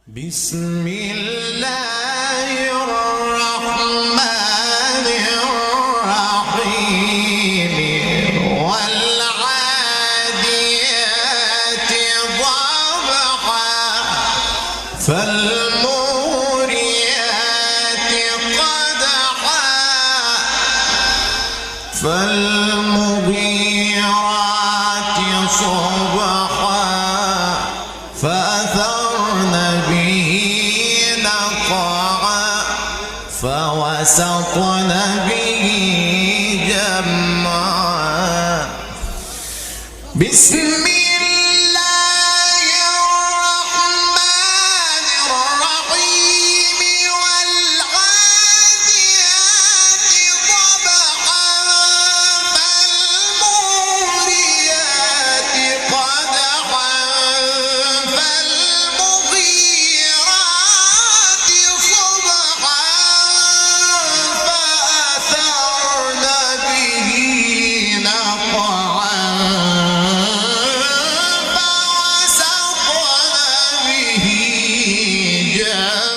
بسم الله الرحمن الرحيم والعاديات ضبحا فالموريات قدحا فالمغيرات صبحا فأثرن به نقعا فوسطن به جمعا. بسم